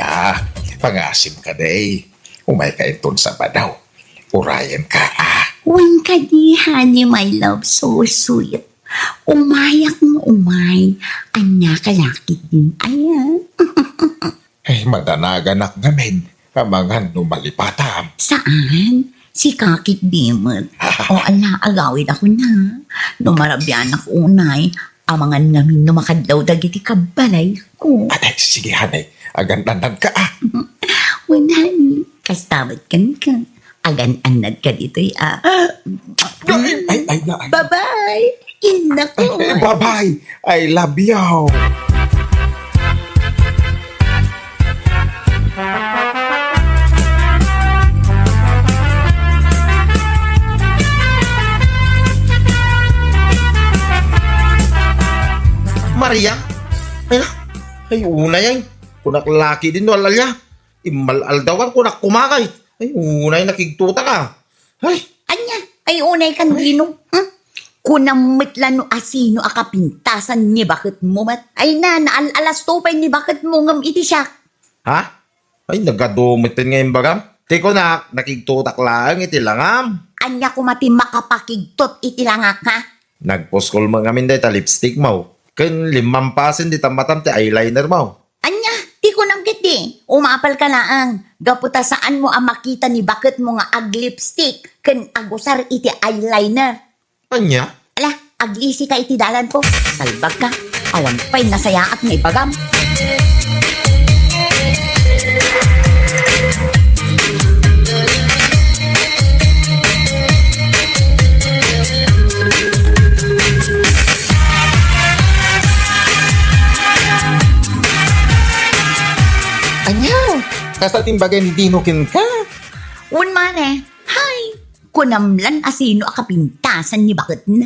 Maria, pangasim ka day. Umay ka iton sa badaw. Urayan ka Wan ka di, honey, my love, so sweet. Umayak mo umay. Anya kalakit din. Ayan. Ay, madanagan ngamin. Kamangan numalipatam. Saan? Si Kakit Dimot. O ala, agawid ako na. Numarabyan ako unay. Amangan ngamin numakadlaw dagiti kabalay ko. Aday, sige hanay. Agandanan ka Wanay, kastabat kan ka. Agan-anad ka dito'y Ay. Bye-bye! Ina ko. Bye-bye. I love you. Maria? Ay unay ay. Kunak laki din walalya. Imalal dawan kunak kumakay. Ay unay nakigtuta ka. Ay, Anya, ay unay kan dino. Kunamit lano asino akapintasan ni bakit mo mat. Ay na, naalalas tupay ni bakit mo ngam iti siya. ha? Ay nagadumitin ngayon bagam. Tiko na, nakigtutak lang iti langam. Anya kumati makapakigtot iti langak ha. Nagposkol mga amin ta lipstick mo. Kan limang pasin di tamatam ti eyeliner mo. Anya, di ko nang kiti. Umapal ka laang. Gaputa saan mo ang makita ni bakit mo nga ag lipstick. Kan agusar iti eyeliner. Anya? Ala, aglisi ka iti dalan po. Salbag ka. Awan pa'y nasaya at may bagam. Anya, kasta timbagay ni Dinokin ka. Un mare, hay. Kunamlan asino akapintasan ni bakit na.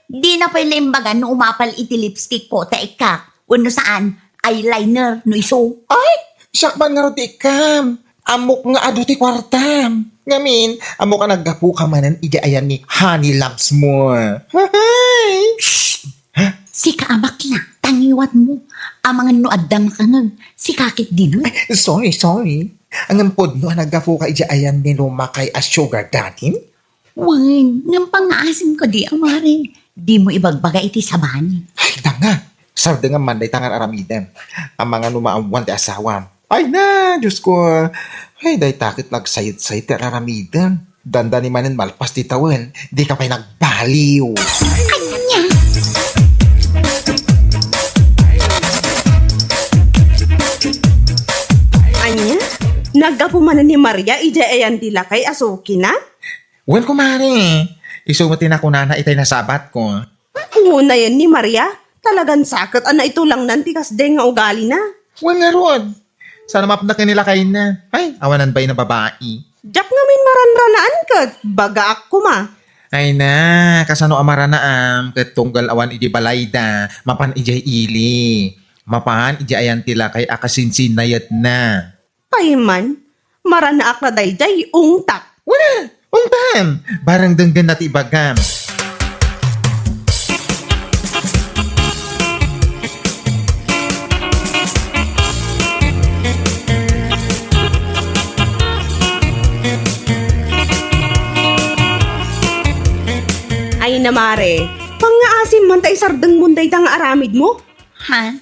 Di na pa'y limbagan no umapal iti lipstick ko ta ikak. Uno saan? Eyeliner no iso. Ay, syakban nga ro ti ikam. Amok nga ado ti kwartam. Ngamin, amok ka naggapu ka manan ayan ni Honey Loves mo. Hay! Si kaamak na, tangiwat mo. Amangan no adang kanag. Si kakit din. Sorry. Ang ampod no naggapu ka ayan ni Lumakay as sugar daddy? Wan, ngam pangaasin ko di amare. Di mo ibagbaga iti sabani. Ay, nga. Sarda nga manday tangan aramidan. Ang mga numaawan ti asawam. Ay na, Diyos ko. Ay, day takit nagsayit-sayit ti aramidan. Danda ni manin malpas ti tawen. Di ka pa'y nagbaliw. Anya! Anya? Naggapumanan ni Maria ija ayan dila kay asuki na? Well, kumari. Isumati na ko na itay na sabat ko. Una yan ni Maria. Talagang sakit ana ito lang nanti kasde nga ugali na. Well nga rod. Sana mapnakin nila kayo na. Ay, awanan ba'y na babae? Diyak ngamin maranranaan ka. Baga ako ma. Ay na, kasano amara na kat tunggal awan iji balayda, mapan ijay ili. Mapan ijay ayan tila kay akasinsin na yat na. Payman. Maranaak na dayjay ungtak. Wala, untan. Barang denggan nati bagam. Ay namare. Pangaasim man tay sardeng munday tang aramid mo. Ha?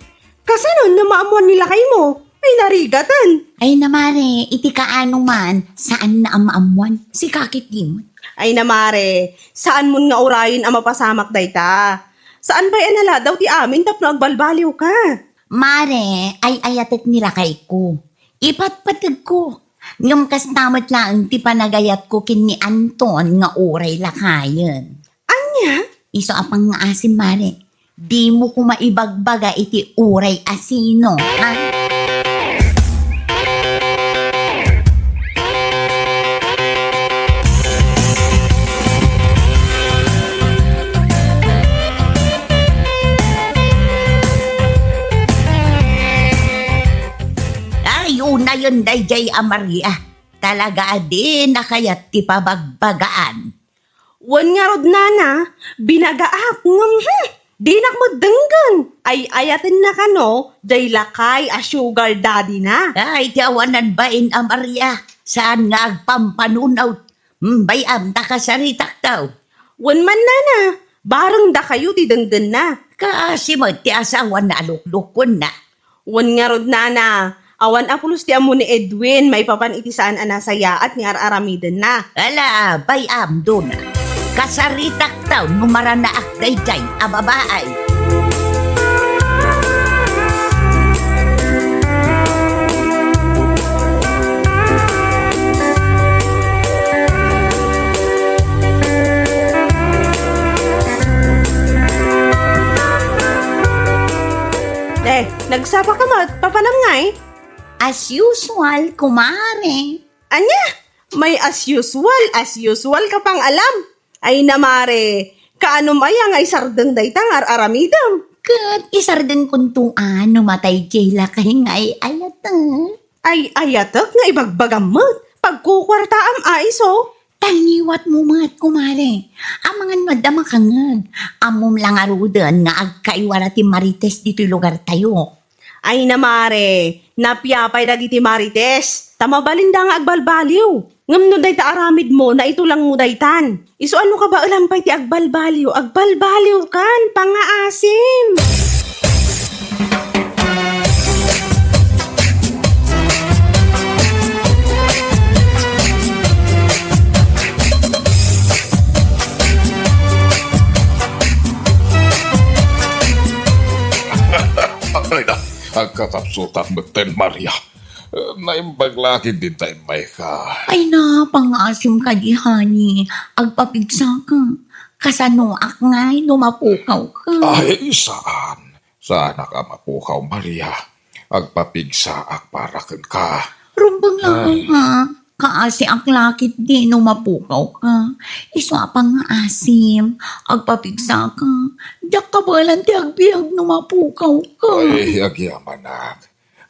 Kasanon na maamuan nila kay mo. Ay narigatan. Ay namare, iti kaano man, saan na ang maamuan? Si kakit din. Ay namare. Saan mo nga urayin ang mapasamak dayta? Saan ba'y anala daw ti amin tapno agbalbaliw ka? Mare, ay ayatek nila kay ko. Ipatpatag ko. Ngam kastamot lang ti panagayat ko kin ni Anton nga uray lakayan. Anya? Iso apang nga asin, mare. Di mo ko maibagbaga iti uray asino, ha? Ay, una yun, Dayjay Amaria. Talaga din na kaya't ti pabagbagaan. Wan nga rod nana, binagaak ngam Di mo denggan. Ay ayatin na ka no, day lakay a sugar daddy na. Ay, tiawanan ba in Maria? Saan nagpampanunaw? Bayam, nakasaritak daw. Wan man na. Barang da kayo ti denggan na. Kasi mo, ti asawa na aluklukon na. Wan nga rod na. Awan apulos ti amo ni Edwin, may papan iti saan anasaya at ni aramiden na. Ala, bayam doon na. Kasaritak daw, numaranaak dayjay, ababaay. Nagsapa ka mo, papanam nga eh. As usual, kumare. Anya, may as usual ka pang alam. Ay namare, kaano maya nga isardeng daytang aramidam. Kat isarden kuntuan, numatay jayla kahingay ayata. Ay ayatak nga ibagbagam mo, pagkukwartaam aiso. Tangiwat mo mat, kumare. Amangan madama kangag. Amom lang arudan nga agkaiwala ti Marites dito'y lugar tayo. Ay namare, napiyapay dagiti Marites. Tamabalinda nga agbalbaliw. Ngam no day ta aramid mo na ito lang mo daytan. Iso ano ka ba ulampay ti agbalbaliw? Agbalbaliw kan, pangaasim. Ay na, ang katapsutan beten Maria. Naimbaglaki din tayo may ka. Ay na, pangasim ka di, honey. Agpapigsa ka. Kasano ak ngay, numapukaw ka. Ay, saan? Saan ka mapukaw, Maria? Agpapigsa ak parakan ka. Rumbang lang ha. Kaasi ak lakit di, numapukaw ka. Iswa pang asim. Agpapigsa ka. Diyak ka balan ti agbiag, numapukaw ka. Ay, agyaman na.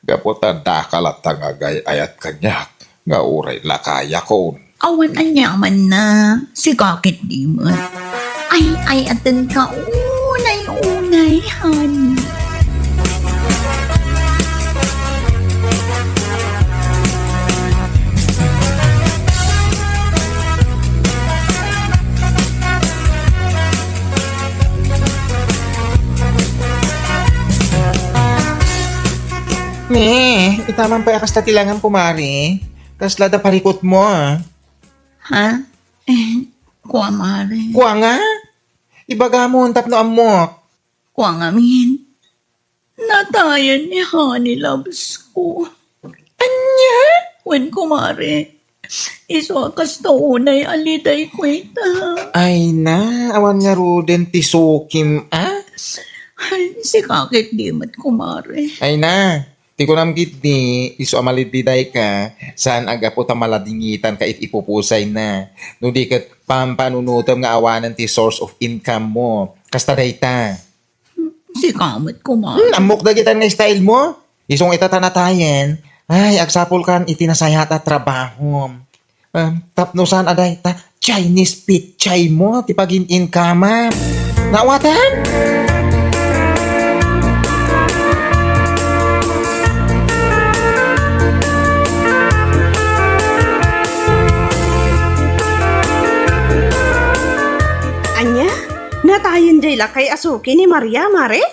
Gaputan dakalatang agay ayat kanyak. Nga uray lakaya kon. Awan anyaman na. Si kakit di mo. Ay, atan ka. Unay, honey. Itamang pa akas tatilangan pumari. Kasla da parikot mo, ah. Ha? Kuwa mare. Kuha nga. Ibaga mo, untap no amok. Kuwa nga min. Natayan ni honey loves ko. Anya? Wen kumare. Iswakas to unay aliday kwenta. Ay na, awan nga ruden ti Sukim, ah. Ay, si kakit di mat kumare. Ay na, ti ko namgit ni, iso amalididay ka, saan aga po ta maladingitan ka ipupusay na. No di kat pampanunutam nga awanan ti source of income mo. Kasta dayta. Si kamat kumare. Amok da kita nga style mo. Isong itatanatayan, ay, agsapol kan itinasayat at trabaho. Tapno saan aday ta, Chinese pit chay mo, ti pagin income. Nawatan? Anya, natayan day lakay asuki ni Maria, mare?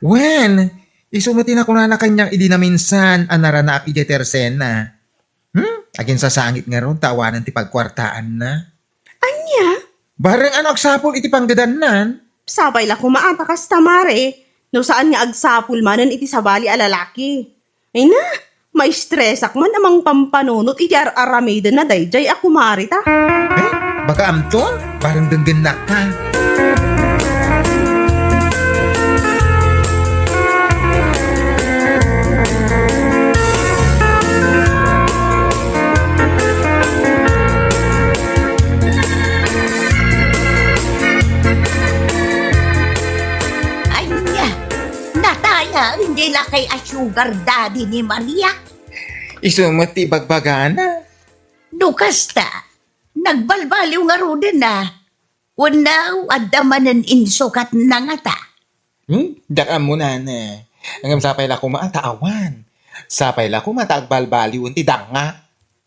Wen, isumatin ako na kanyang idinaminsan anara na api detersena. Agin sa sangit nga ron, tawanan ti pagkwartaan na. Anya, Bareng ano agsapol iti panggedanan. sabay la kumaata kas tamare. No saan nga agsapul manan iti sabali alalaki. Ay na, may stressak man amang pampanunot iti aramida na dayjay ako marita. Baka amton, bareng denggen na ka. Anya, nataya, hindi lakay a sugar daddy ni Maria. Isumati bagbagana. Dukasta, nagbalbaliw nga ro din na. Wanaw, adamanan insukat na nga ta. Daka mo na na. Hanggang sapay la ko maataawan. Sapay la ko matagbalbaliw ti danga.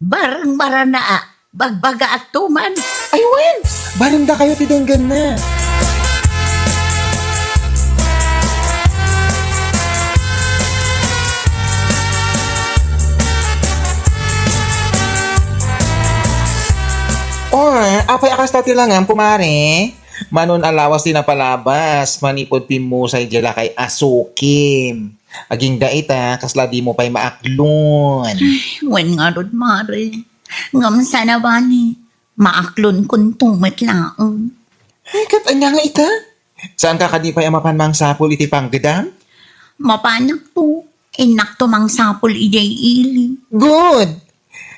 Barang-bara na bagbaga at tuman. Ay, wen! Baranda kayo ti denggan na. Apay akas tati lang ang pumare. Manon alawas din na palabas. Manipod pimusay dila kay Asukim. Aging daita, kasla di mo pa'y maaklon. Wen nga rod, mare. Ngam sana ba ni? Maaklon kun tumat laang. Ay, kat anya nga ita? Saan ka kadipay amapan mang sapol iti panggedam? Mapanak po. Inak to mang sapol ijay ili. Good!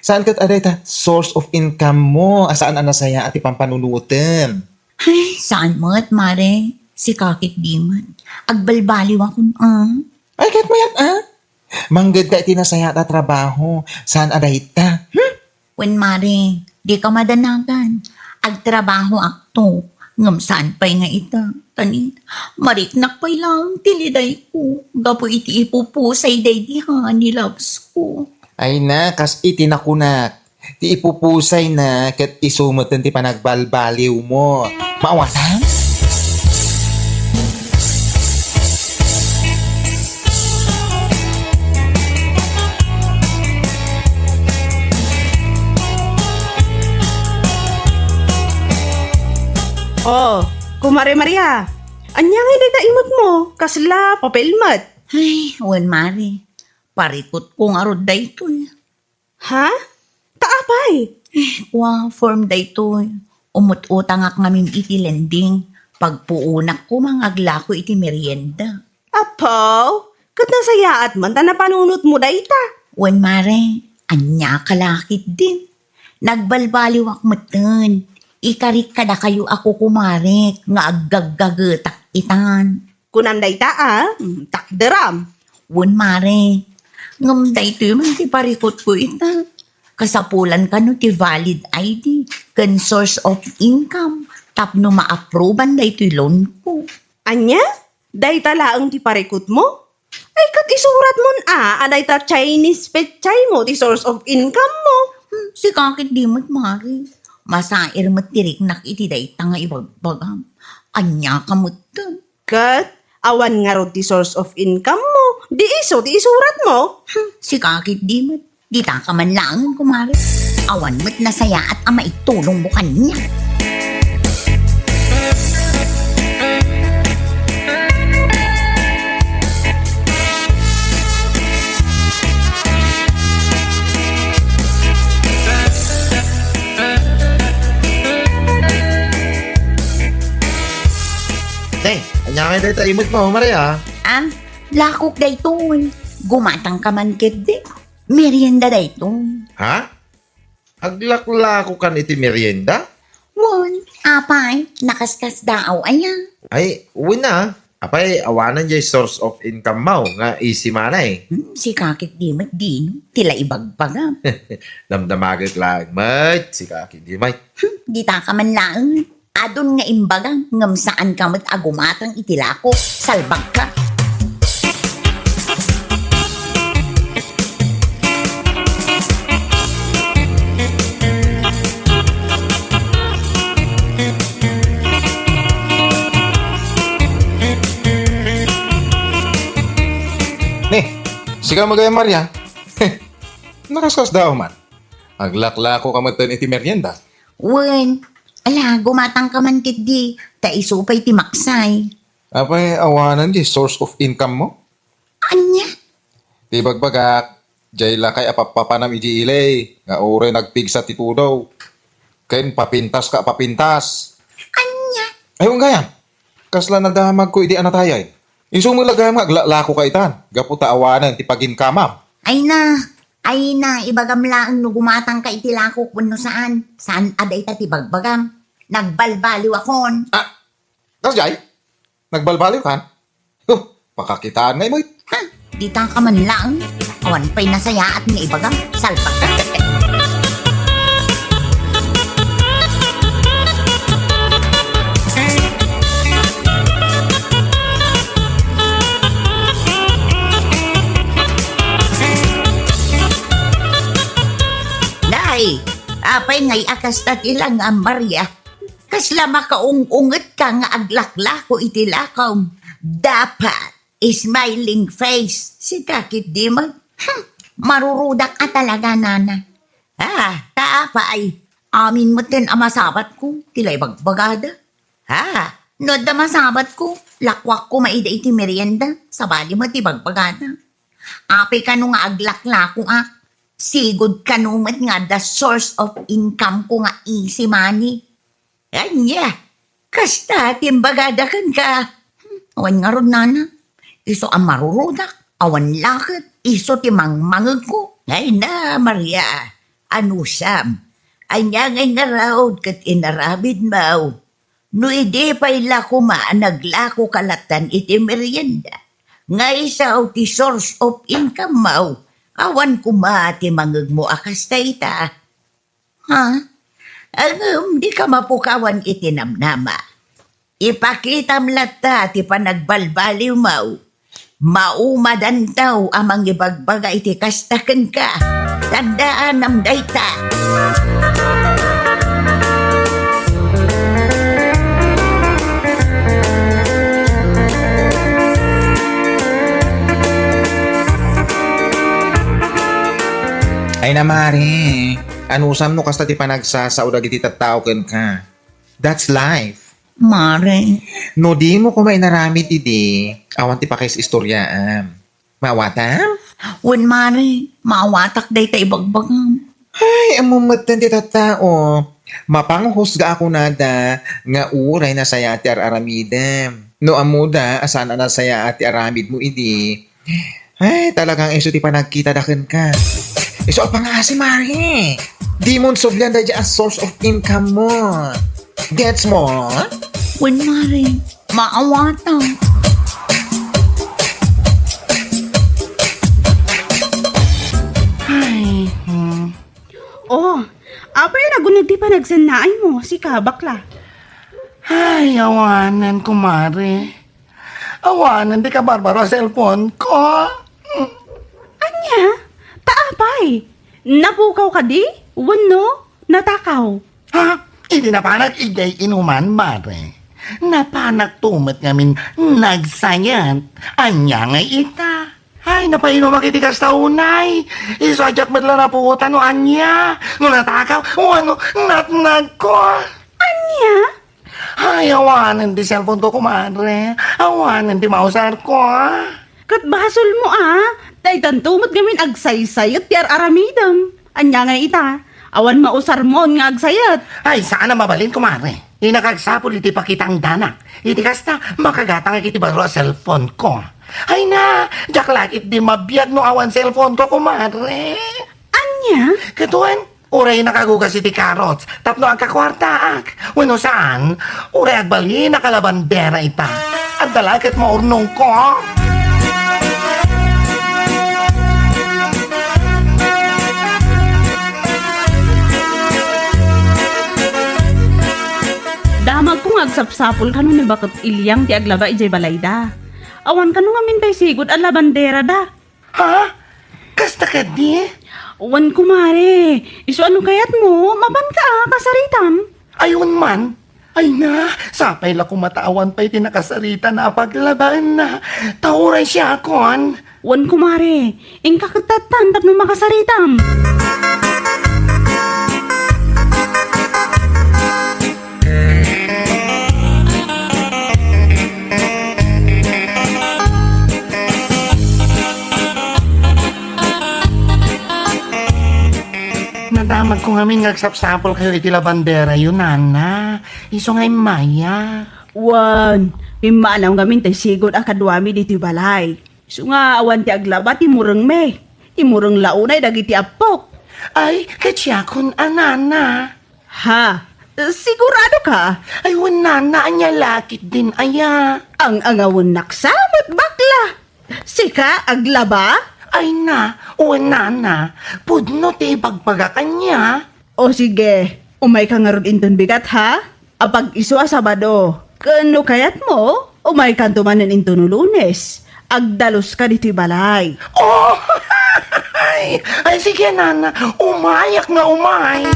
Saan kat aday ta? Source of income mo. Asaan anasaya at ipampanunutan? Ay, saan mo at mare? Si kakit di man. Agbalbaliw akong Ay, kat mayat Manggad ka iti nasaya at trabaho. Saan aday ta? Wen mare, di ka madanagan. Agtrabaho akto. Ngam saan pa'y nga ita. Tanit, mariknak pa'y lang tiliday ko. Gapo iti ipupusay day diha ni loves ko. Ay na, kas iti nakunak. Ti ipupusay na kat isumot ti panagbalbaliw mo. Maawatan? Oh, kumare Maria. Anya nga day ta imot mo? Kasla, papelmat. Ay, wen mare. Parikot ko nga rod day to. Ha? Taapay. Wa form day to. Umut-utang ak ngamin iti lending. Pagpuunak ko mangagla ko iti merienda. Apaw, kat nasayaat man ta napanunot mo day ta. Wen mare, anya kalakit din. Nagbalbaliw ak matan. Ikarit kada kayo ako kumarik nga aggaggagetak itan. Kunam day ta takderam. Wen mare, ngam day to man ti parikot ko ita. Kasapulan ka no ti valid ID, kan source of income, tapno ma-approvean day to loan ko. Anya? Day ta laang ti parikot mo? Ay kat isurat mon aday ta Chinese petchay mo ti source of income mo. Si kakit di mo't mare. Masair mo't tiriknak iti day ta nga ibagbagam. Anya ka mo't dun. Kat, awan nga rod ti source of income mo. Di iso, ti isurat mo. Si kakit di mo't. Di ta ka man lang kumare. Awan mo't nasaya at ama itulong mo kanya. Day, anya nga day ta imot mo, Maria. Lakok day to. Gumatang ka man kid di. Merienda day to. Ha? Aglakla ko kan iti merienda? Wan, apay, nakaskas daaw ayan. Ay, uwi na. Apay, awanan jay source of income mo nga easy manay. Si kakit di mat din, tila ibagpagam. Damdamagit lang, mat. Si kaki di may. Di ta ka man lang. Adon nga imbagang, ngam saan ka mat agumatang itilako, salbag ka. Siga magaya Maria. Nakaskas daw man. Aglakla ko kamatan iti merienda. Wen, ala, gumatang ka man kit di, ta isupay ti maksay. Apay awanan di source of income mo. Anya? Di bagbagak. Jay lakay apapapanam iji ilay. Nga ore nagpigsa ti tudaw. Kain papintas ka papintas. Anya? Ayun gayam. Kasla nadamag ko iti anatayay. Isumulagay nga aglakla ko kaitan. Gaputa awanan ti paginkamam. Ay na, ibagam lang no gumatang ka itilako kuno saan. Saan aday ta ti bagbagam. Nagbalbaliw akon. Tas jay? Nagbalbaliw kan? Pakakitaan ngay mo. Ha? Di ta ka man lang. Awan pa'y nasaya at nga ibagam. Salpag ka. Apay ngay akas na tila nga Maria. Kasla makaung-unget ka nga aglaklako itilakaw. Dapat smiling face. Si kakit di man. Marurudak ka talaga, nana. Taapay. Amin mo din ang masabat ko. Tila'y bagbagada. No da masabat ko. Lakwak ko maida iti merienda. Sabali mo ti bagbagada. Apay ka nung nga aglaklako sigod ka numat nga the source of income ko nga easy money. Anya, kasta timbagada kan ka. Awan nga ron, nana. Iso ang marurudak. Awan lakit. Iso timangmangag ko. Ay na, Maria. Ano sam? Anya ngay nga raod kat inarabid mau. No ide pa ila naglako kalatan iti merienda. Ngay sa ti source of income mau. Awan ti mangag mo akas ta ita. Di ka mapukawan itinamnama. Ipakitam lata ti panagbalbaliw mau. Maumadantaw amang ibagbaga iti kastakan ka. Tandaan am dayta. Ay na, Mari. Anusam no kasta ti panagsasaodag iti tattao ken ka. That's life. Mare. No di mo kumain naramid idi. Awan ti pakis istoryaan. Mawatam? Wen mare, maawatak day ta ibagbagam. Ay, amumatan ti tattao. Mapanghusga ako nada nga uray na saya ati aramidem. No amuda, asan na saya ati aramid mo idi. Ay, talagang iso ti panagkita daken ka. Iso apa nga si Mari? Di mo subyan da ang source of income mo. Gets mo? Wen mare, maawatak. Ay, Oh, apay nagunod di pa nagsanay mo, si kabakla. Ay, awanan, kumare. Awanan, di ka barbaro cellphone ko. Anya, taapay. Napukaw ka di? Wano, natakaw. Ha? Hindi na pa nag-igay inuman, mare. Napanak tumat ngamin nagsayat. Anya nga ita. Ay, napainom makitikas taunay. Isadyak madla na puutan no anya. No natakaw, o ano, natnag ko. Anya? Ay, awanan di cellphone ko, kumare. Awanan di mausar ko. Kat basol mo Daytan tumot gamin agsaysayot tiar aramidam. Anya nga ita. Awan mausar mo nga agsayat. Ay, sana mabalin, kumare. Inakagsapol iti pakitang danak. Iti kasta, makagatang iti baro cellphone ko. Ay na, jak lakit di mabiyag no awan cellphone ko, kumare. Anya? Katuan, uray nakagugas iti carrots, tapno ang kakwartaak. Wano saan, uray agbali nakalabandera ita. At dalagat maurnong ko. Damag kong agsapsapol ka nun bakit ilyang ti aglaba ijay balayda. Awan ka nung amin tay sigod at labandera da. Ha? Kasta ka di? Awan kumare, iso ano kayat mo, maban ka kasaritam. Ayun man. Ay na, sapay la kumatawan pa iti nakasarita na paglaban na. Tauray siya kon. Wan kumare, ingka katatan tapno makasaritam. Nadamag ko ngamin ngagsapsapol kayo iti labandera yun, nana. Iso nga'y maya. Wan, mimanam gamin tay sigod akadwami diti balay. So nga awan ti aglaba ti mureng me. Ti mureng launay dagiti apok. Ay, katsiyakon, nana. Ha? Sigurado ka? Ay, nana, anya lakit din, aya. Ang angawon naksamot bakla. Sika aglaba? Ay na, nana, pudno ti pagpagakan niya. O sige, umay ka nga ron inton bigat ha? Apag iso a Sabado, kano kayat mo? Umay ka tumanan inton Lunes. Agdalos ka dito balay. Oh, ay, sige nana, umayak na umay.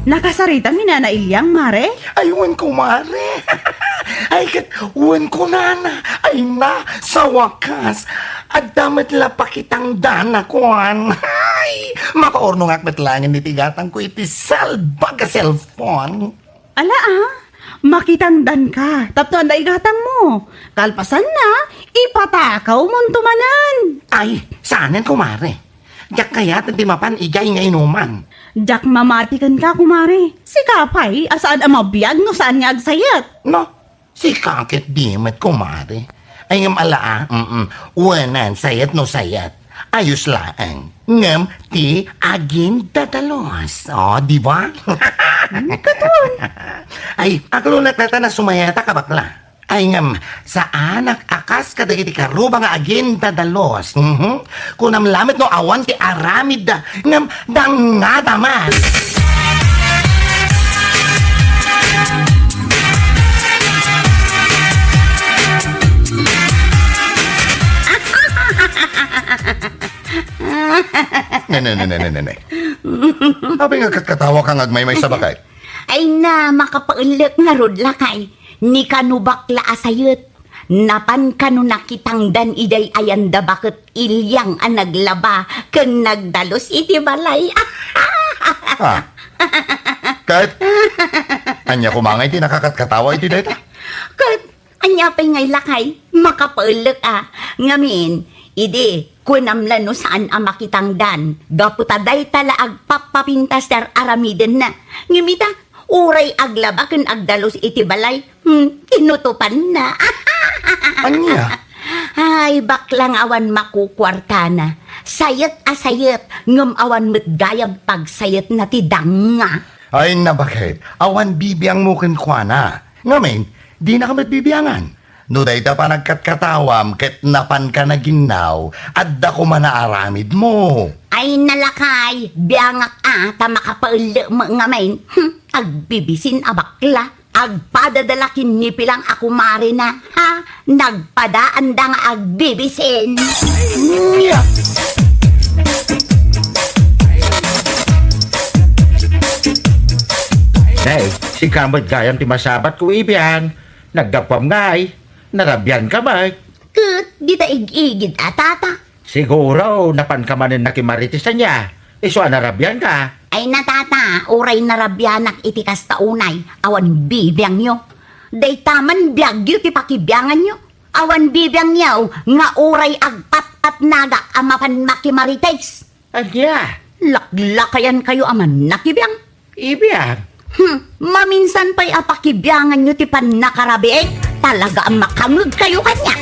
nakasaritan ni Nana Ilyang, Mare? Aywan ko, Mare. Ay, wan ko, Nana. Ay na, sa wakas. At damat la pakitang dana ko, Ay, makaorno nga langin ni tigatang ko iti salbag ka cellphone. Ala makitangdan ka. Tapno ang daigatang mo. Kalpasan na, ipatakaw mong tumanan. Ay, saanin ko, Mare? Diyak kaya timapan igay nga inuman. Jack mamatikan ka, kumare. Si Kapay, asaan ang mabiyag no saan nga agsayat? No, si kakit dimet ko, Mare. Ay ngam ala, wanan sayat no sayat. Ayos laang. Ngam ti agin dadalos. O, di ba? Katon. Ay, aklo natata na sumayata ka bakla. Ay ngam, sa anak akas kadagiti karuba nga agin dadalos. Kunam lamit no awan ti aramid da. Ngam, danga daman. Nanay. Sabi nga katawa kang agmay-may sa bakay. Ay na, makapaulit nga rod lakay. Ni kanubakla asayot. Napan kanu nakitangdan iday ayanda bakit ilyang ang naglaba kang nagdalos iti balay. Kahit, anya kumangay ti nakakatkatawa iti dayta. Kat, anya pa'y ngay lakay, makapaulit Ngamin, idi, kunamlan no saan ang makitangdan. Gaputaday tala agpapapintas ter aramiden na. Ngamita, uray aglaba kung agdalos iti balay. Tinutupan na. Anya? Ay, baklang awan makukwarta na. Sayat asayat, ngam awan matgayang pagsayat na ti danga. Ay nabakit, awan bibiyang mo kinkwana. Ngamin, di na ka matbibiyangan. No dayta pa nagkatkatawam, ket napan ka na ginaw, at da ko manaaramid mo. Ay nalakay, biyangak ta makapauli mo ngamain. Agbibisin abakla. Agpadadalakin ni pilang ako marina, ha? Nagpadaan da nga agbibisin. Nya! Nay, si kamad gayam ti masabat ko ibiyan. Nagdapam ngay. Narabyan ka ba? Kut, di ta igigid atata. Siguro, napan ka man na kimaritis na niya. Iso narabyan ka. Ay natata, uray narabyanak iti kastaunay, awan bibiyang nyo. Day taman biyagyo ti pakibyangan nyo. Awan bibiyang nyo, nga uray agpat-pat nagak amapan makimarites. Anya? Laklakayan kayo aman nakibiyang. Ibiyan. Maminsan pa'y apakibyangan nyo ti pan nakarabieg. Talaga ang makamag kayo kanya.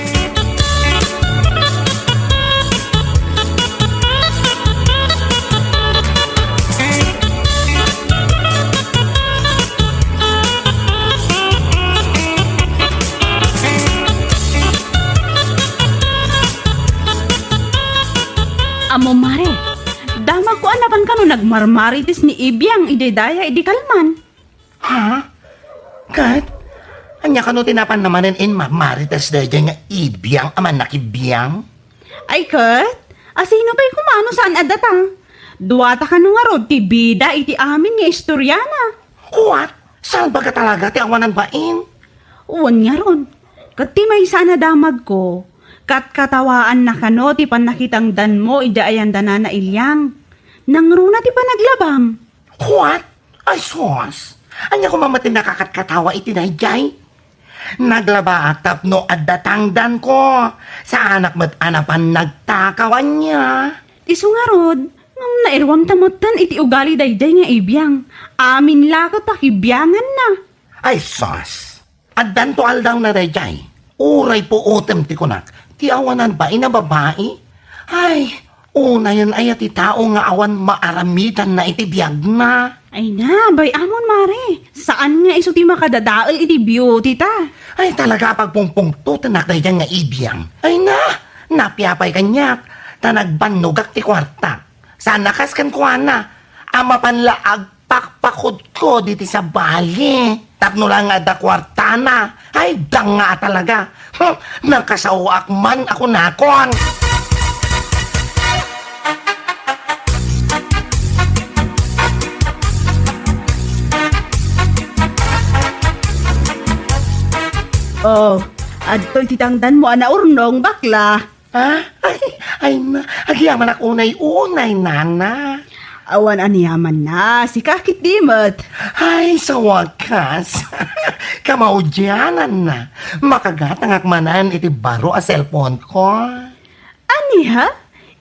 Amo, Mare. Damag ko anapan ka no nagmarmaritis ni Ibiyang idedaya idi kalman. Ha? Kat? Anya ka no tinapan namanin in maritas dahil nga ibiyang aman nakibiyang? Ay, Kurt, asino ba'y kumano saan adatang? Duwata ka no nga rod, ti bida iti amin nga istoryana. What? Saan ba ka talaga ti awanan bain? Uwan nga ron. Kat ti may sana damag ko, kat katawaan na kano ti panakitang dan mo ida ayan dana na ilyang. Nangruna ti panaglabam. What? Ay, sos. Anya ko mamatin nakakatkatawa iti dayjay? Naglaba at tapno at datangdan ko. Sa anak mat anapan nagtakawan niya. Iso nga rod, nung nairwang tamotan iti ugali dayjay nga ibiyang. Amin lakot akibiyangan na. Ay, sos. At danto aldaw na dayjay. Uray po utem ti kunak. Ti awanan ba ina babae? Ay, una yan ay ati tao nga awan maaramitan na iti biyag na. Ay na, bay amon mare. Saan nga iso ti makadadaal iti beauty ta? Ay talaga pagpungpungto tanak na nga ibiyang. Ay na, napiyapay kanyak. Tanagbanugak ti kwarta. Sanakas kan kuha na. Ama panlaag pakpakod ko diti sa bali. Tapno lang nga da kwarta na. Ay danga talaga. Nakasawak man ako nakon. Oh, adto'y titangdan mo ana urnong bakla. Ay na, agyaman ako unay-unay, nana. Awan aniyaman na, si kakit dimot. Ay, sa wakas. Kamaudyanan na. Makagatang akmanan iti baro a cellphone ko. Ani ha?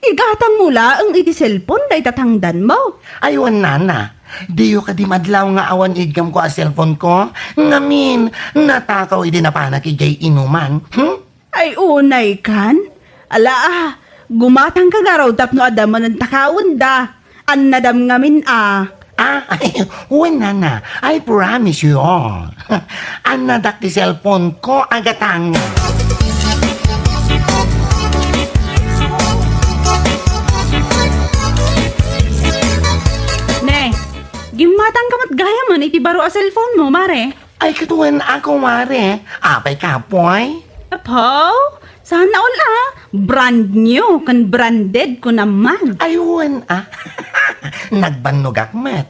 Igatang mula ang iti cellphone day tatangdan mo. Aywan, nana. Diyo ka di madlaw nga awan igam ko a cellphone ko. Ngamin, natakaw iti napanak ijay inuman. Ay unay kan? Ala gumatang ka garaw tapno adaman ng takaon da. An nadam ngamin Ay, uwan, nana. I promise you all. Anadak ti cellphone ko agatang. Ne, gimatang ka mat gaya man iti baro a cellphone mo, mare. Ay, katuwan ako, mare. Apay kapoy. Apo, sana all brand new, kan branded ko naman. Ayun, Nagbannog akmat.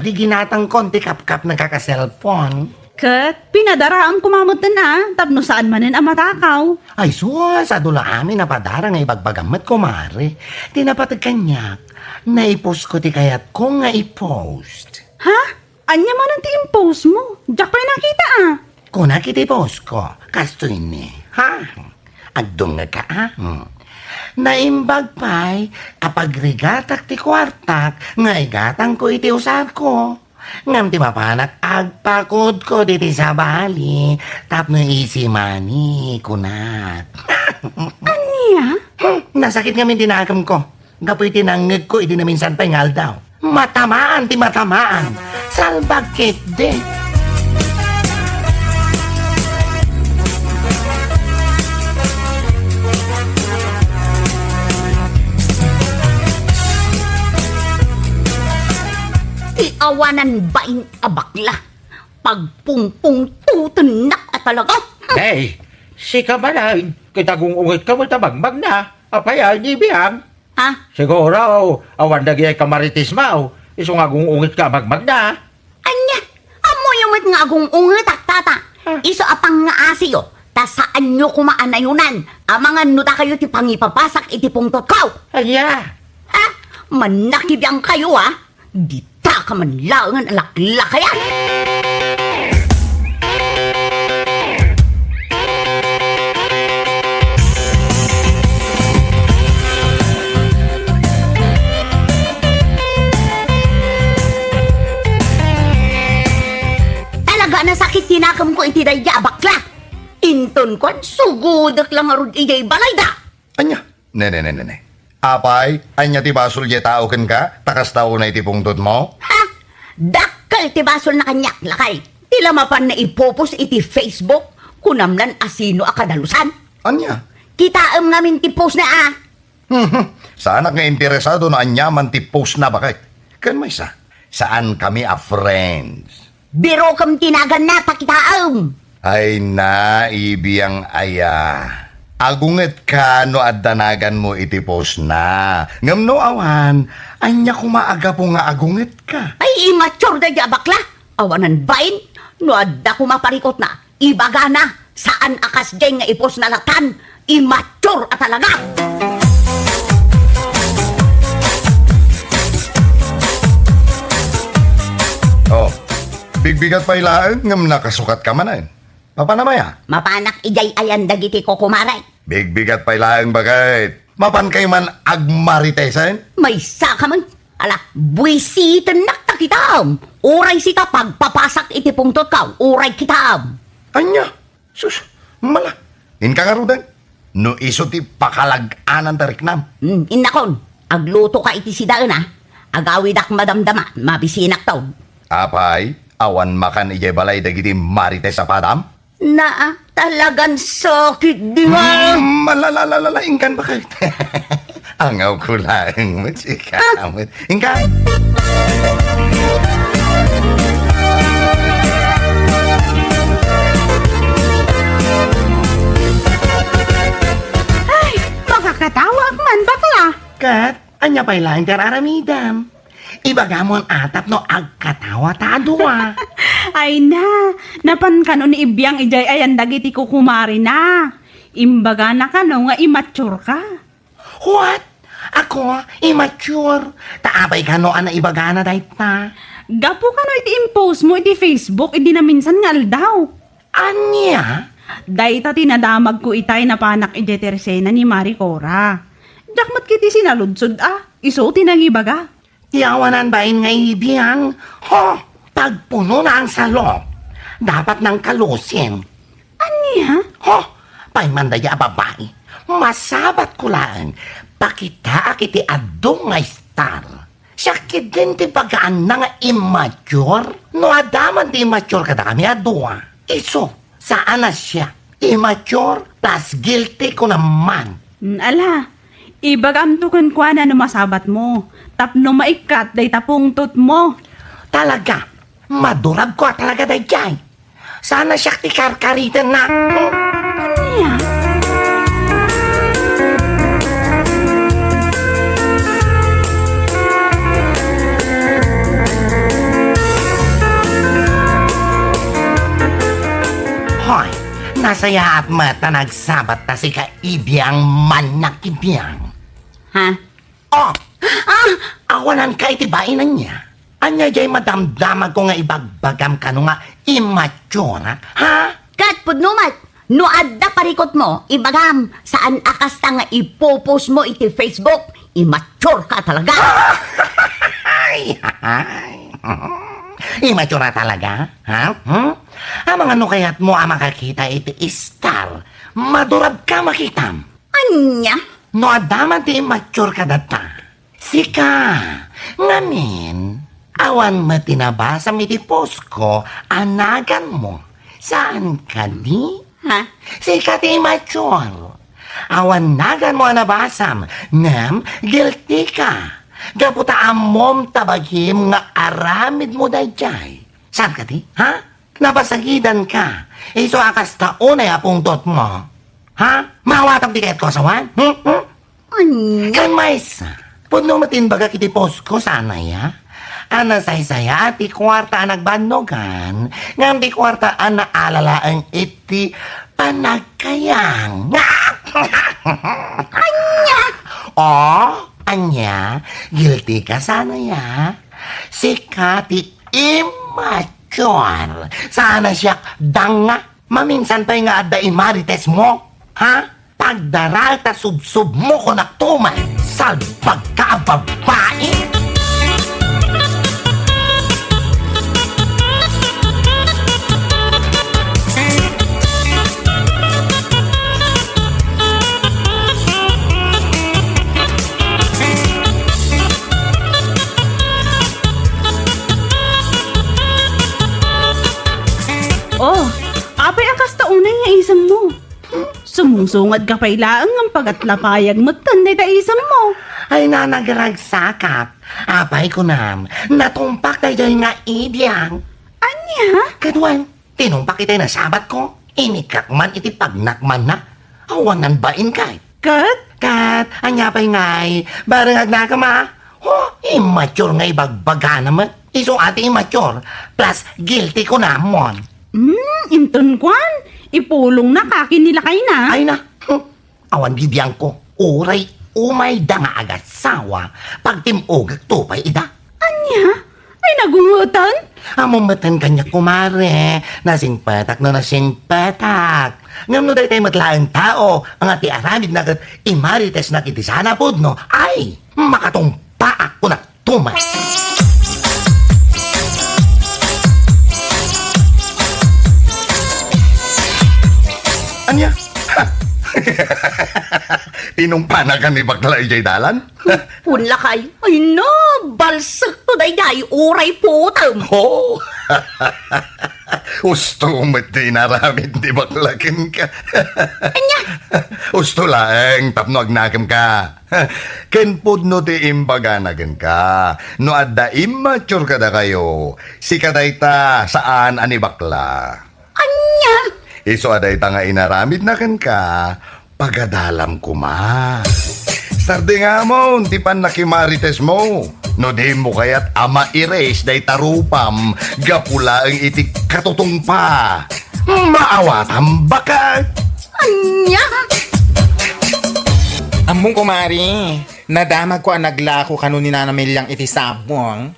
Di ginatang konti kap-kap nagkaka-cellphone. Kat, pinadaraan kumamot na tapno saan manin ang matakaw. Ay, sa dula amin na padara nga ibagbagamat ko, mare. Tinapatag kanyak. Naipost ko ti kayat ko nga i-post. Ha? Anya man ang ti-impose mo? Diyak pa'y nakita Kung nakiti-post ko, kasto ini. Ha? Agdong nga ka, Naimbag pa'y, kapag rigatak ti kwartak, nga igatang ko iti usap ko. Ngam ti mapanak, agpakod ko diti sa bali, tapno easy money, kunat. Anya? Nasakit nga min tinagam ko. Gapoy tinangag ko, iti na minsan pa'y ngal daw. Matamaan ti matamaan. Salbagkit de. Awanan baing abakla. Pagpungpung tutunak at talaga. Hey, si Kamalay, kitagong ungit ka mo tabagmag na. Apaya, ni biyang. Ha? Siguro, awan na giyay kamaritis mo. Isungagong ungit ka magmag na. Anya? Amo yung mat nga agong ungetak tata. Iso apang nga asiyo. Ta saan nyo kumaanayunan? Amangan no ta kayo ti pangipapasak iti pungtot ko. Aya. Ha? Manakibiyang kayo Di ta ka man langan alakla kaya. Talaga na sakit tinakam ko iti daya bakla. Inton ko sugudak lang arud ijay balay da. Anya? Ne. Apay, anya ti basol je tao ken ka? Takas tao na iti pungtot mo? Ha? Dakkel ti basol na kanyak lakay. Tila mapan na ipopos iti Facebook kunamlan asino akadalusan. Anya? Kitaam namin ti post na Sana nga interesado na anyaman ti post na bakit? Kan may saan kami friends? Biro kam tinagan na takitaam. Ay na, ibiyang aya. Agunget ka no addanagan mo iti post na. Ngam no awan, anya kumaaga po nga agunget ka. Ay immature da dya bakla. Awanan bain. No adda kumaparikot na. Ibaga na. Saan akas dyan nga ipos na latan. Immature at talaga. Oh, bigbigat pa ilaan ngam nakasukat ka man Papanamaya? Mapanak ijay ayan dagiti ko kumaray. Bigbigat pa ilaan bakit? Mapan kay man agmaritesan? May saka man. Ala, buwisitan nakta kitam. Uray sita pagpapasak iti pungtot ka. Uray kitam. Anya? Sus, mala. Inka nga rudan. No iso ti pakalag-anan tariknam. Inakon, agluto ka iti sidaan Agawid ak madamdama, mabisinak taw. Apay, awan makan ijay balay dagiti marites sa padam? Talagan sakit di ba? Malalalala, ingkan bakit? Angaw ko lang, matsikamot. Ingkan! Ay, makakatawa ak man bakla. Kat, anya pa'y laing kararamidam. Ibagamon atap no agkatawa tadwa. Ay na, napan kano ni Ibyang ijay ayan dagiti ko kumari na. Imbaga na kano nga immature ka. What? Ako, immature. Taabay ka no, ana ibagana dahit na. Gapo kano iti impose mo iti Facebook, iti na minsan nga aldaw. Anya? Dahita tinadamag ko itay na panak iti tersena ni Marie Cora. Dakmat kiti sinaludsod iso tinangibaga. Tiyawanan bain nga ibiyang. Ho, pagpuno na ang salop. Dapat nang kalusin. Anya? Ho, paimandaya babae. Masabat ko lang. Pakita akiti adong nga star. Sakit din ti bagaan na nga immature. No adaman ti immature kada kami adua. Iso, saan na siya? Immature plus guilty ko naman. Ala, ibagam tukan kwa na masabat mo. Tapno maikat day tapungtot mo. Talaga, madurag ko talaga day jay. Sana siya ti karkaritan na. Anya? Hoy, nasaya at mata nagsabat ta si kaibiyang manakibiyang. Ha? Oh! Awanan ka itibain na niya. Anya jay madamdamag ko nga ibagbagam ka no nga immature, ha? Kat pudnumat, no adda parikot mo, ibagam, saan akas ta nga ipopost mo iti Facebook, immature ka talaga. Ay, immature na talaga, ha? Ang mga no kaya't mo ang makakita iti star, madurab ka makitam. Anya? No adaman ti immature ka data. Sika, ngamin, awan mo tinabasa mi ti post ko, anagan mo. Saan ka di? Ha? Sika ti immature. Awan nagan mo nabasam, ngam, guilty ka. Gaputa amom tabagim nga aramid mo dayjay. Saan ka di? Ha? Nabasagidan ka. Iso akas taon ay apungtot mo. Ha? Mawatang tiket ko sawan? Anya? Kay Maisa, puno matin baga kiti post ko sana ya. Ana say-saya ti kwarta nagbanogan, ngam ti kwarta naalala ang iti panagkayang. Anya! Oh, anya, guilty ka sana ya. Sika ti immature. Sana siya danga. Maminsan pa nga ada imarites mo. Ha? Pagdaral ta subsub mo ko naktuman. Salpag ka babae. Oh, apay akas taunay nga isang mo. Sumungsungad ka pa'y laang ang pagatlapayag magtanday ta isang mo. Ay nanagaragsakap. Apay ko nam. Natumpak tayo nga ibiyang. Anya? Kadwan, tinumpak itay na sabat ko. Inikak man iti pagnakman na. Awanan bain kay. Kat, anya pa'y ngay. Barang agnaka ma. Oh, immature nga ibagbaga naman. Isong ati immature. Plus, guilty ko namon. Inton kwan. Ipulong na kakin nila kay na. Ay na, awan bibiyang ko. Uray, umay da nga agad sawa. Pag timugag tupay ida. Anya? Ay nagungutan? Amumatan kanya kumare. Nasing patak no nasing patak. Ngam no day tayo matlaang tao. Ang ati aramid na kat imarites na kiti sana pod no. Ay, makatumpa ako na tumas. Anya? Tinumpa na ka ni Bakla Ijay Dalan? Punla kay, ay no, balsak to day uray putam. Oh! Gusto mo tinaramid di baklakin ka. Anya? Gusto lang, tapno agnagam ka. Kenpod no ti imbaganagan ka. No adda immature ka da kayo. Si kadayta saan ani bakla. Anya? Iso adayta nga inaramid na kan ka. Pagadalam ko ma. Sardi nga mo, di pa nakimarites mo. No di mo kaya't ama erase day tarupam. Gapula ang itik katutong pa. Maawatan baka. Anya? Among kumari, nadamag ko ang naglako kanu ni nanamilyang iti sabong.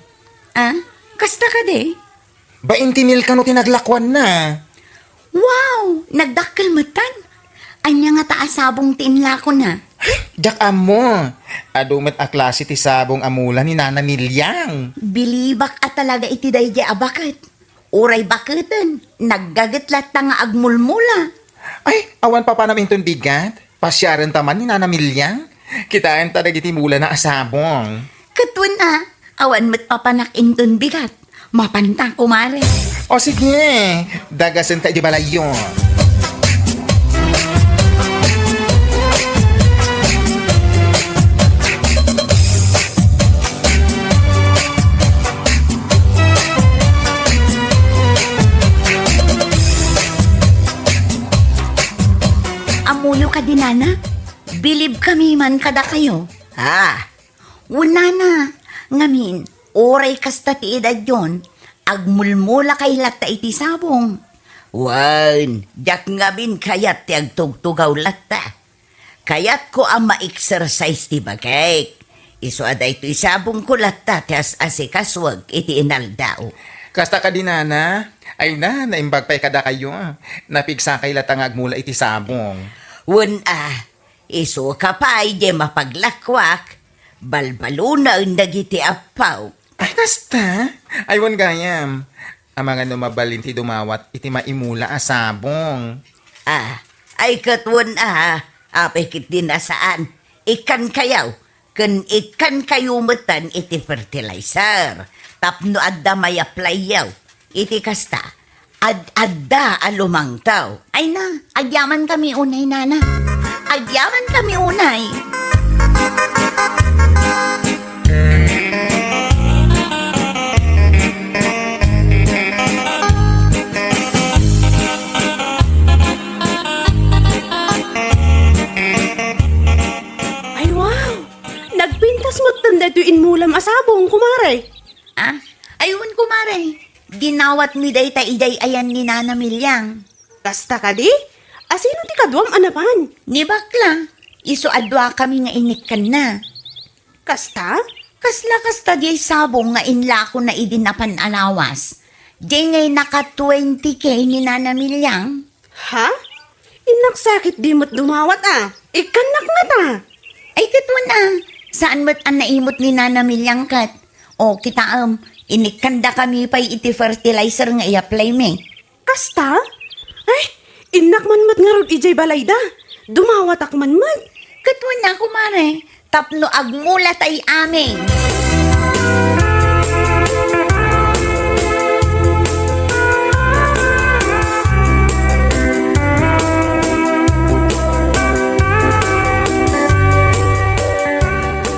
Ah? Kasta ka de? 20 mil kanu tinaglakwan na. Wow! Nagdakkel matan. Anya nga taasabong tinla ko na. Jak amo, adumet a klase ti sabong amula ni nanamilyang. Bilibak at talaga iti dayjay abakat. Uray baketan. Naggagatlat ta nga agmulmula. Ay, awan pa namin itong bigat. Pasyaran taman ni nanamilyang. Kitaan talaga iti mula na asabong. Katun awan mo't papanak inton bigat. Mapantang kumare. O sige, dagasan tayo di balayo. Amuyo ka dinana? Bilib kami man kada kayo. Una na. Ngamin, oray kasta ti edad yon. Agmulmula kay latta iti sabong. Wan, jak ngamin kayat ti agtugtugaw latta. Kayat ko ang ma-exercise ti bagay. Iso aday ito isabong ko latta ti as-asikaswag iti inaldao. Kasta ka dinana, ay naimbag pa'y kada kayo. Napigsa kay latang agmula iti sabong. Iso ka pa ay di mapaglakwak. Balbaluna ang nagiti apaw. Ay, kasta. Aywan gayam. Ang mga numabalin ti dumawat iti maimula asabong. Ay katwan apikit din na saan. Ikan kayaw. Kan ikan kayo matan iti fertilizer. Tapno adda may apply yaw. Iti kasta. Adda alumang taw. Ay na, agyaman kami unay nana. Agyaman kami unay. Ay, wow! Nagpintas mo tanda ito inmulam asabong, kumare. Ayun kumare. Ginawat mi day ta iday ayan ni Nana Milyang. Kasta ka di? Asino ti kadwam anapan? Ni bakla. Iso adwa kami nga inikan na. Kasta? Kasla kasta di sabong nga inla ko na idinapan alawas. Di ngay naka 20K ni Nana Milyang. Ha? Inaksakit di mo't dumawat Ikanak nga ta. Ay katwa na. Saan mo't ang naimot ni Nana Milyang kat? O kita inikanda kami pa'y iti fertilizer nga i-apply me. Kasta? Ay, inak man mo't nga rod ijay balayda. Dumawat ak man mo't. Katwa na kumare. Tapno agmula tay amin.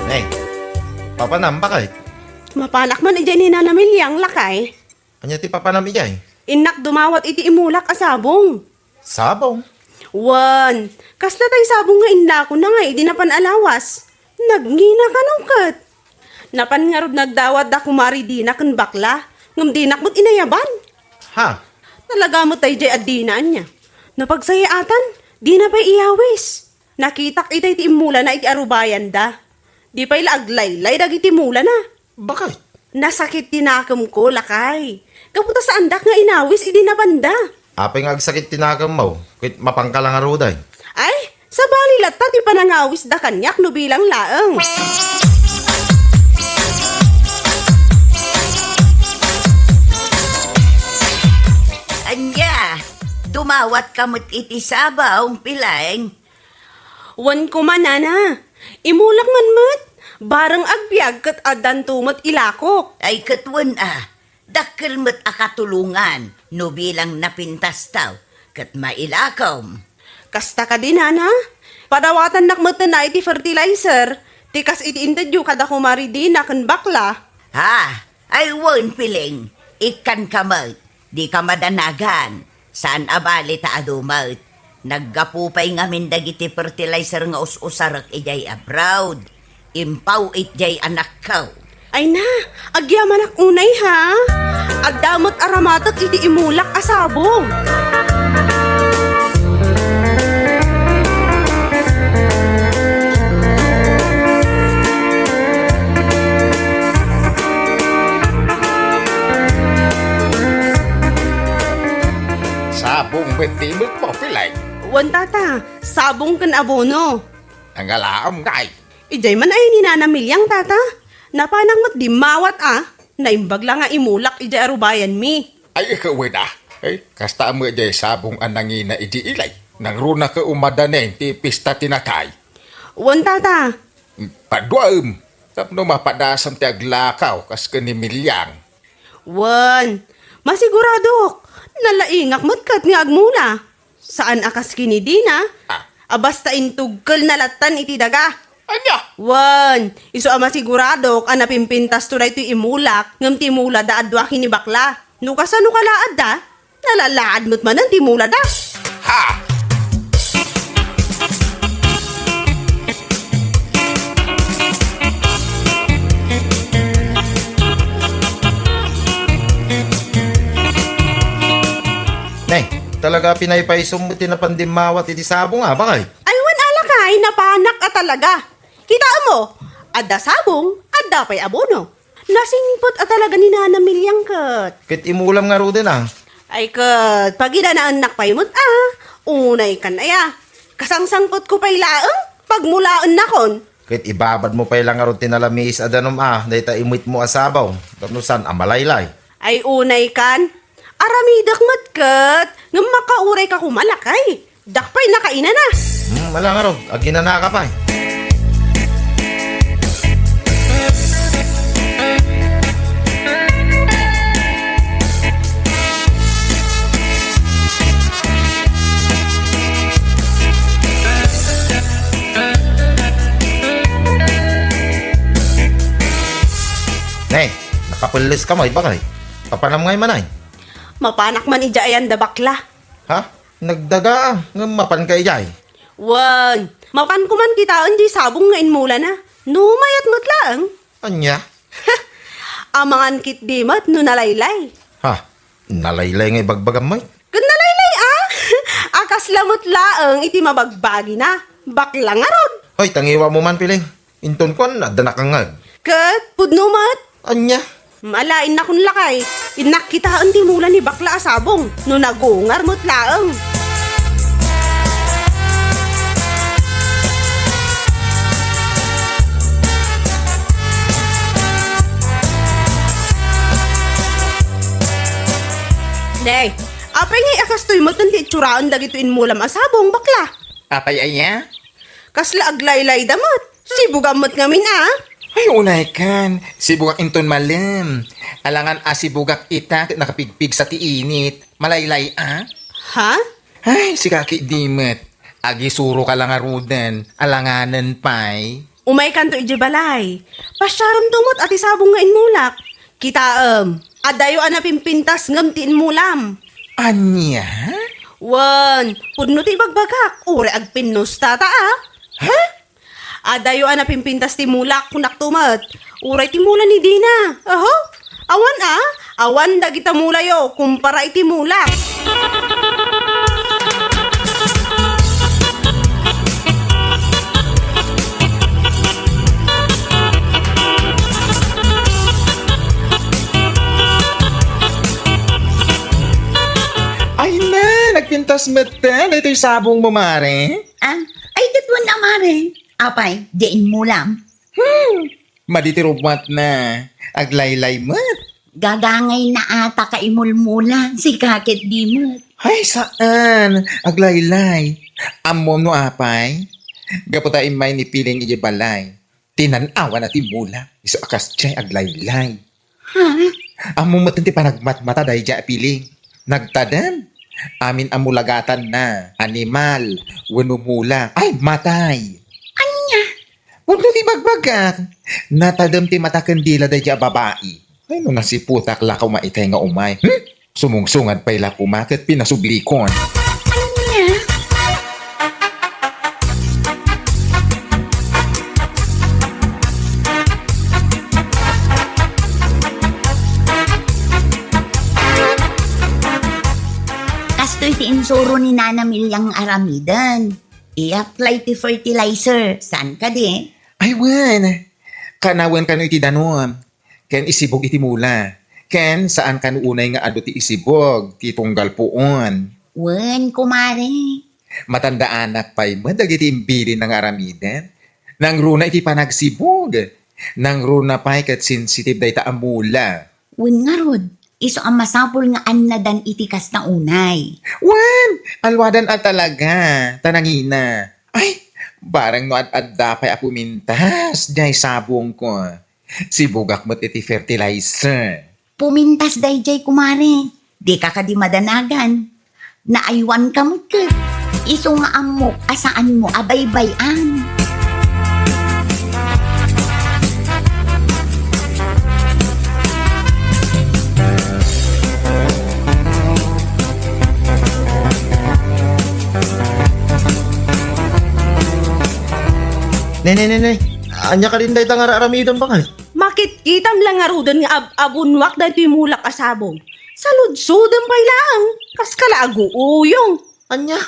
Hey, papanam ba kay? Mapanak man ijay ni Nana Milyang lakay. Anya ti papanam ijay? Inak dumawat iti imulak asabong. Sabong. Wan, kasta tay sabong nga inla ko na nga idinapan alawas. Nagngina ka nung kat. Napan nga rod nagdawat da kumari dinak ang bakla. Ngam dinak mo't inayaban. Ha? Talaga mo tay jay adinaan niya. Napagsayatan, di na pa'y iyawis. Nakitak itay ti imula na iti arubayan da. Di pa'y laaglaylay dagiti mula na. Bakit? Nasakit tinakam ko, lakay. Kaputa sa andak nga inawis, idi na banda. Apay nga agsakit tinagam mo. Kit mapangkalang aruday. Ay, sa balilat ta, ti panangawis da kanyak no bilang laeng. Anya, dumawat kamot iti sabaw pilaeng. Wan ko manana. Imulak man mat. Barang agbyag kat adan tumot ilakok. Ay katwan dakkel mo't akatulungan no bilang napintas taw kat mailakaw. Kasta ka din, nana. Padawatan nakmata na iti fertilizer. Tikas iti interview kada kumari di na kan bakla. Ay won piling. Ikan kamot. Di ka madanagan. Saan abali ta adumot. Naggapupay ngamin dagiti fertilizer nga us-usarak ijay abroad. Impaw itjay anak kaw. Ay na, agyaman ak unay ha. At damot aramatak iti imulak asabong. Sabong betimot mo, pilay. Wan tata, sabong kan abono. Ang alaam ngay. Ijay man ay ninanamilyang tata. Napanang mat di mawat Naimbag lang nga imulak ijay arubayan mi. Ay, ikaw na. Ay, kasta mo jay sabong anangina iji ilay. Nang runa ka umadanen ti pista tinatay. Wan tata, Paduam. Tapno mapadasam ti aglakaw kas kanimilyang. wan. Masiguradok. Nalaingak matkat nga agmula. Saan akas kinidina? Ah. Abasta intugkel na latan iti daga. Anya? Wan, iso ama siguradok ang napimpintas to na ito imulak, ngam timula da adwa kini bakla. Nukasano kalaad da? Nalalaad mo't man ang timula da. Ha! Nay, talaga pinaypaisom mo tinapandimawat iti sabong bakay? Ay wan alakay, napanak ka talaga. Kita mo, adda sabong, adda pa'y abono. Nasingpot at talaga ni Nana Milyang kat. Kit imulam nga ro din Ay kat, pag inanaanak pa'y mo't unay kan aya. Kasangsangpot ko pa'y laang, pagmulaan na kon. Kit ibabad mo pa ilang ro tinalamis adanom dahita imit mo asabaw. Tapnusan amalaylay. Ay unay kan, aramidak matkat, nga makauray ka kumalakay. Dakpay nakaina na. Wala nga ro, aginana ka pa Nay, nakapulis ka mo, bakay? Papanam ngay manay. Mapanak man ija ayan da bakla. Ha? Nagdaga nga mapan ka ijay. Wan, mapan ko man kita di sabong nga inmula na. Numayat mo't lang. Anya? Amangan kit di mat no nalaylay. Ha? Nalaylay ngay bagbagam mo. Kun nalaylay akas lamot laang iti mabagbagi na. Bakla nga rod. Hoy, tangiwa mo man piling. Inton ko na danakangag. Kat, pudno mat. Anya? Malain na kun lakay. Inak kita ang timula ni bakla asabong. No nagungar mo't laang. Nay, apay ngay akas to'y matanti itsuraan dagito inmulam asabong bakla. Apay aya? Kasla aglaylay damot. Sibugamot ngamin Ay, unay kan. Sibugak inton malam. Alangan sibugak ita nakapigpig sa tiinit. Malaylay Ha? Ay, si kaki dimet. Agi suro ka lang arudan. Alanganan pay. Umay kanto ijibalay. Pasyaram tumot at isabong nga inmulak. Kita adayo pimpintas ngam ti inmulam. Anya? Wan, pudno ti bagbagak. Ure agpinnos tata Ha? Adayo pimpintas ti mulak kunak tumat. Uray ti mula ni Dina. Aho? Awan awan dagita mulayo kumpara iti mulak. Ay na, nagpintas mata. Ito'y sabong mo, mare. Ay datwan na mare. Apay, diin mo lang. Maditirumat na. Aglaylay mat. Gagangay na ata ka imulmula. Si kakit di mo. Ay, saan? Aglaylay. Amom no apay. Gaputa imay ni piling ijibalay. Tinanawa na timula. Iso akas chay aglaylay. Ha? Amom matanti pa nagmatmata dahi dya piling. Nagtadan. Amin amulagatan na. Animal. Wanumula. Ay, matay. Anya? Huwag na di magbagak. Natadam ti mata kandila dahi dya babae. Ay, no nasiputak lakaw maitay nga umay. Sumungsungad pa'y lakumakit pinasublikon. Anya? iti insuro ni Nana Milyang aramidan. I-apply ti fertilizer. San ka di? Ay, wen. Kanawan ka no iti danom. Ken isibog iti mula. Ken saan ka no unay nga ado ti isibog, ti tunggal puon. Wen, kumare. Matandaan na pa'y madag iti imbili ng aramidan. Nang runa iti panagsibog. Nang runa pa'y kat sensitive day ta amula. Wen nga rod. Iso ang masapul nga annadan iti kas na unay. Wan! Alwadan at talaga. Tanangina. Ay, barang no at dapay apumintas. Diyay sabong ko. Sibugak mo't iti fertilizer. Pumintas dayjay kumare. Di ka di madanagan. Naaywan ka mo ka. Iso nga amok asaan mo abay-bayan. Nay. Anya ka rin day tangar aramidon ba kay? Makit kitam lang nga rudon nga abunwak da iti mulak asabong. Saludsudon pa'y lang. Kas kalago uyong. Anya?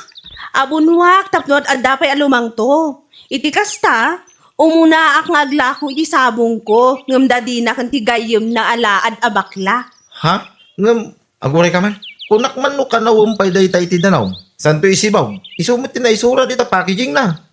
Abunwak tapnod adda pa'y alumang to. Iti kasta, umuna ak nga aglako iti sabong ko. Ngam dadi na kan tigayom na alaad abakla. Ha? Ngam, aguray ka man. Kunak man no kanawang pa'y day tayo tidanaw. Santo isibaw. Isumot na isura dito packaging na.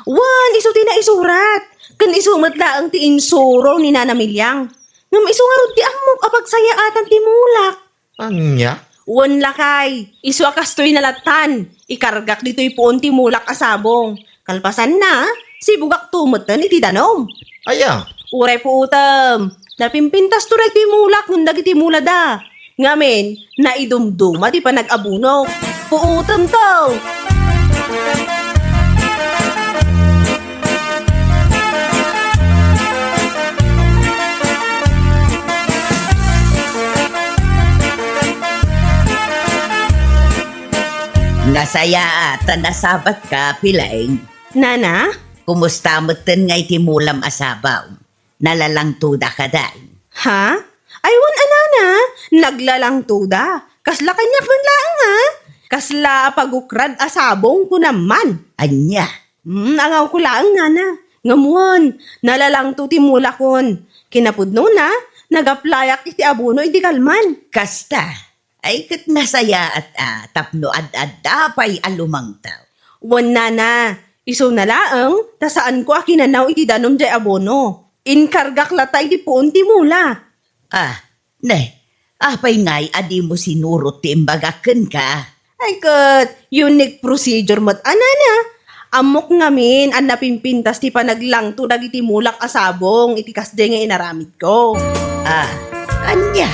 Wan, iso ti na isurat. Kan isumat laang ti insuro ni Nana Milyang. Ngam iso nga ron ti amok apagsaya atan ti mulak. Anya? Wan lakay, iso akastoy nalatan. Ikargak dito'y puon ti mulak asabong. Kalpasan na, si bugak tumutan iti danom. Aya. Uray po utam. Napimpintas to ti mulak nung dagiti mula da. Ngamin, naidumduma di pa nag-abunok. Puutam to. Nasaya ata nasabat ka, Pilaing. Nana? Kumusta mo ten nga iti mulam asabaw? Nalalang tuda ka day. Ha? Aywan anana, naglalang tuda. Kasla kanyak man lang ha? Kasla pagukrad asabong ko naman. Anya, Angaw ko lang nana. Ngamuan, nalalang to ti mula kon. Kinapudno na, nagaplayak iti abuno iti kalman. kasta. Ay kat nasaya at tapno ad dapay alumang tao. Wan nana, iso na laang, tasaan ko akinanaw iti danom jay abono. Inkargak latay di puon ti mula. Apay ngay adi mo sinurot ti imbagaken ka. Ay kat, unique procedure mat anana. Amok ngamin ang napimpintas ti panaglang to dagiti mulak asabong iti kasde nga inaramid ko. Anya.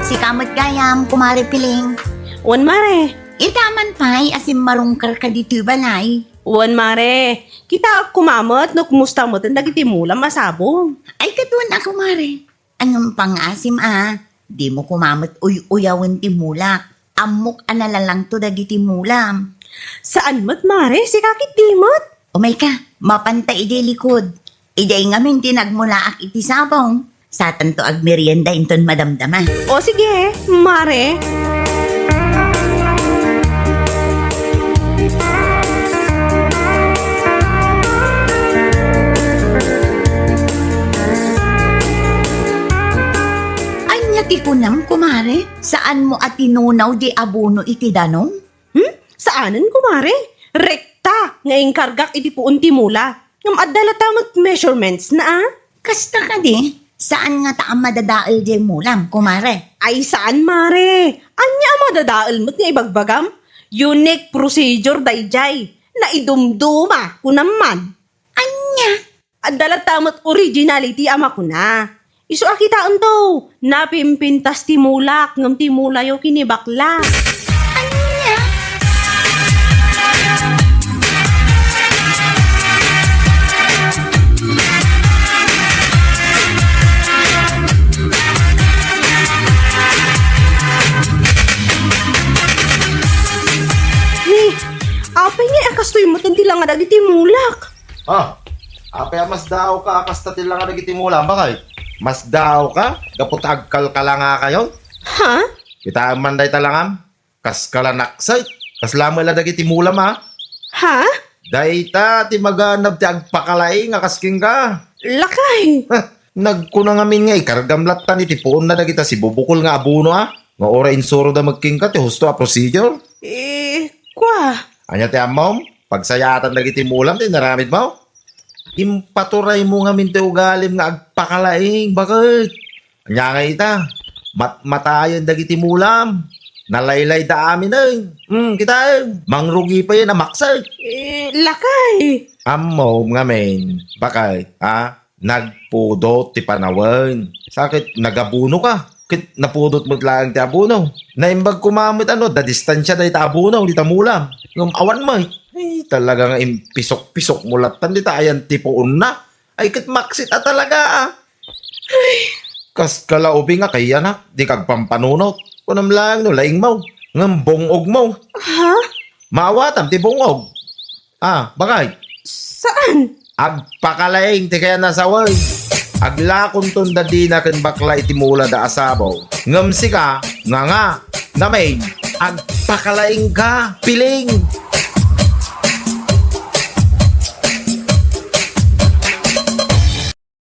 Si kamot gayam, kumari Piling. Wan mare, Itaman pa'y asim marungkar ka dito balay. wan mare, kita kumamot no kumusta mo tan dagiti mulam asabong. Ay katuan ako mare. Anong pangasim Di mo kumamot uyawan ti mulak. Amok analalang to dagiti mulam. Saan mat mare, si kakit dimot? Umay ka, mapantay iti likod. Iday ngamin tinagmulaak iti sabong. Satan to ag merienda inton madamdama. O sige, mare. Anya ti kunam, kumare? Saan mo at tinunaw di abuno iti danong? Saanan kumare? Rekta, ngayon kargak iti puon ti mula. Ngam adala tamat measurements na Kasta ka di? Saan nga taang madadaal di mulam, kumare? Ay saan mare? Anya madadaal mo't nga ibagbagam? Unique procedure dayjay. Naidumduma ko naman. Anya? Adala tamat originality ama ko na. Isu akitaan to. Napimpintas ti mulak ngam ti mulayo kinibakla. Anya? Ni, kan tila nga dagiti mulak. Ah, apaya mas daw ka, kasta tila nga nagitimulan, bakay? Mas daw ka, kaputag kalkala nga kayo? Ha? Kita manday talangam, kas kalanaksay, kas lamay la nagitimulam ha? Ha? Dayta, ti maganap ti agpakalay nga kasking ka. Lakay. Nagkuna nga min nga, ikargamlat ta ni tipuon na nagita si bubukol nga abuno ha? Nga ora insuro da magking ka, ti husto a procedure. Kwa? Anya ti amom, pagsayatan nagitimulam, ti naramid mo? Impaturay mo nga min ti ugalim nga agpakalaing, bakit? Anya nga ita, matayan dagitimulam. Nalaylay da amin kita mangrugi pa yan amaksay. Lakay. Amo nga men, bakay, ha? Nagpudot ti panawan. Sakit, nagabuno ka. Kit napudot mo lang ti abuno. Naimbag kumamit da distansya da ita abuno, di tamulam. Yung awan mo talagang impisok-pisok mulatan di tayan tipuon na. Ay kit maksit talaga Kas kalaubi nga kaya na, di kagpampanunot. Kunam lang no, laing mo. Ngam bongog mo. Ha? Maawatam ti bongog. Bakay? Saan? Agpakalaing ti kaya nasaway. Aglakon tunda di na ken bakla iti mula da asabaw. Ngam si ka, nga, namay, agpakalaing ka, piling.